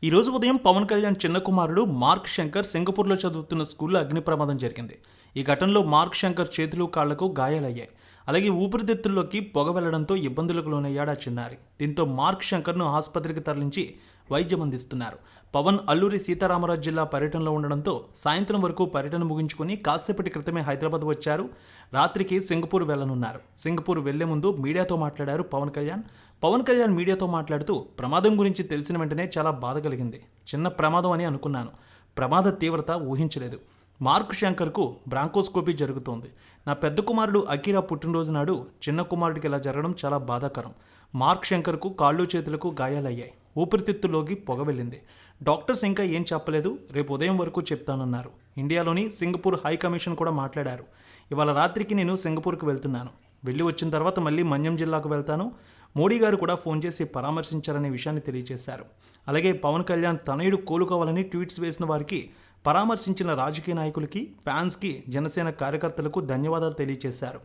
ఈరోజు ఉదయం పవన్ కళ్యాణ్ చిన్న కుమారుడు మార్క్ శంకర్ సింగపూర్లో చదువుతున్న స్కూల్లో అగ్ని ప్రమాదం జరిగింది. ఈ ఘటనలో మార్క్ శంకర్ చేతులు కాళ్లకు గాయాలయ్యాయి. అలాగే ఊపిరితిత్తుల్లోకి పొగ వెళ్లడంతో ఇబ్బందులకు లోనయ్యాడు ఆ చిన్నారి. దీంతో మార్క్ శంకర్ను ఆసుపత్రికి తరలించి వైద్యం అందిస్తున్నారు. పవన్ అల్లూరి సీతారామరాజు జిల్లా పర్యటనలో ఉండడంతో సాయంత్రం వరకు పర్యటన ముగించుకుని కాసేపటి క్రితమే హైదరాబాద్ వచ్చారు. రాత్రికి సింగపూర్ వెళ్లనున్నారు. సింగపూర్ వెళ్లే ముందు మీడియాతో మాట్లాడారు పవన్ కళ్యాణ్. పవన్ కళ్యాణ్ మీడియాతో మాట్లాడుతూ, ప్రమాదం గురించి తెలిసిన వెంటనే చాలా బాధ కలిగింది. చిన్న ప్రమాదం అని అనుకున్నాను. ప్రమాద తీవ్రత ఊహించలేదు. మార్క్ శంకర్కు బ్రాంకోస్కోపీ జరుగుతోంది. నా పెద్ద కుమారుడు అకీరా పుట్టినరోజు నాడు చిన్న కుమారుడికి ఇలా జరగడం చాలా బాధాకరం. మార్క్ శంకర్కు కాళ్ళు చేతులకు గాయాలయ్యాయి. ఊపిరితిత్తుల్లోకి పొగ వెళ్ళింది. డాక్టర్స్ ఇంకా ఏం చెప్పలేదు. రేపు ఉదయం వరకు చెప్తానన్నారు. ఇండియాలోని సింగపూర్ హై కమిషన్ కూడా మాట్లాడారు. ఇవాళ రాత్రికి నేను సింగపూర్కి వెళ్తున్నాను. వెళ్ళి వచ్చిన తర్వాత మళ్ళీ మన్యం జిల్లాకు వెళ్తాను. మోడీ గారు కూడా ఫోన్ చేసి పరామర్శించారనే విషయాన్ని తెలియజేశారు. అలాగే పవన్ కళ్యాణ్ తనయుడు కోలుకోవాలని ట్వీట్స్ వేసిన వారికి, పరామర్శించిన రాజకీయ నాయకులకి, ఫ్యాన్స్కి, జనసేన కార్యకర్తలకు ధన్యవాదాలు తెలియజేశారు.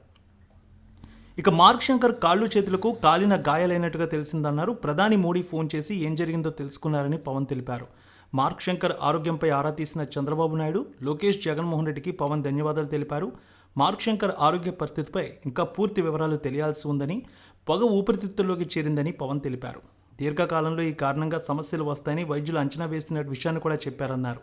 ఇక మార్క్ శంకర్ కాళ్ళు చేతులకు కాలిన గాయాలైనట్టుగా తెలిసిందన్నారు. ప్రధాని మోడీ ఫోన్ చేసి ఏం జరిగిందో తెలుసుకున్నారని పవన్ తెలిపారు. మార్క్ శంకర్ ఆరోగ్యంపై ఆరా తీసిన చంద్రబాబు నాయుడు, లోకేష్, జగన్మోహన్ రెడ్డికి పవన్ ధన్యవాదాలు తెలిపారు. మార్క్ శంకర్ ఆరోగ్య పరిస్థితిపై ఇంకా పూర్తి వివరాలు తెలియాల్సి ఉందని, పొగ ఊపిరితిత్తుల్లోకి చేరిందని పవన్ తెలిపారు. దీర్ఘకాలంలో ఈ కారణంగా సమస్యలు వస్తాయని వైద్యులు అంచనా వేస్తున్న విషయాన్ని కూడా చెప్పారన్నారు.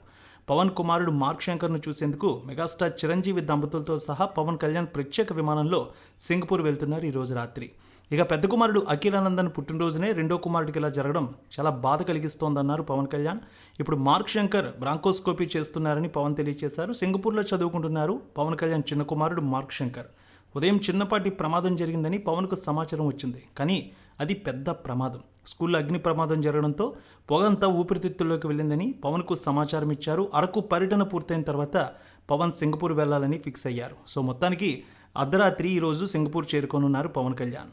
పవన్ కుమారుడు మార్క్ శంకర్ను చూసేందుకు మెగాస్టార్ చిరంజీవి దంపతులతో సహా పవన్ కళ్యాణ్ ప్రత్యేక విమానంలో సింగపూర్ వెళ్తున్నారు ఈరోజు రాత్రి. ఇక పెద్ద కుమారుడు అఖిలానందన్ పుట్టినరోజునే రెండో కుమారుడికి ఇలా జరగడం చాలా బాధ కలిగిస్తోందన్నారు పవన్ కళ్యాణ్. ఇప్పుడు మార్క్ శంకర్ బ్రాంకోస్కోపీ చేస్తున్నారని పవన్ తెలియజేశారు. సింగపూర్లో చదువుకుంటున్నారు పవన్ కళ్యాణ్ చిన్న కుమారుడు మార్క్ శంకర్. ఉదయం చిన్నపాటి ప్రమాదం జరిగిందని పవన్కు సమాచారం వచ్చింది. కానీ అది పెద్ద ప్రమాదం. స్కూల్లో అగ్ని ప్రమాదం జరగడంతో పొగంతా ఊపిరితిత్తుల్లోకి వెళ్ళిందని పవన్కు సమాచారం ఇచ్చారు. అరకు పర్యటన పూర్తయిన తర్వాత పవన్ సింగపూర్ వెళ్లాలని ఫిక్స్ అయ్యారు. సో మొత్తానికి అర్ధరాత్రి ఈరోజు సింగపూర్ చేరుకోనున్నారు పవన్ కళ్యాణ్.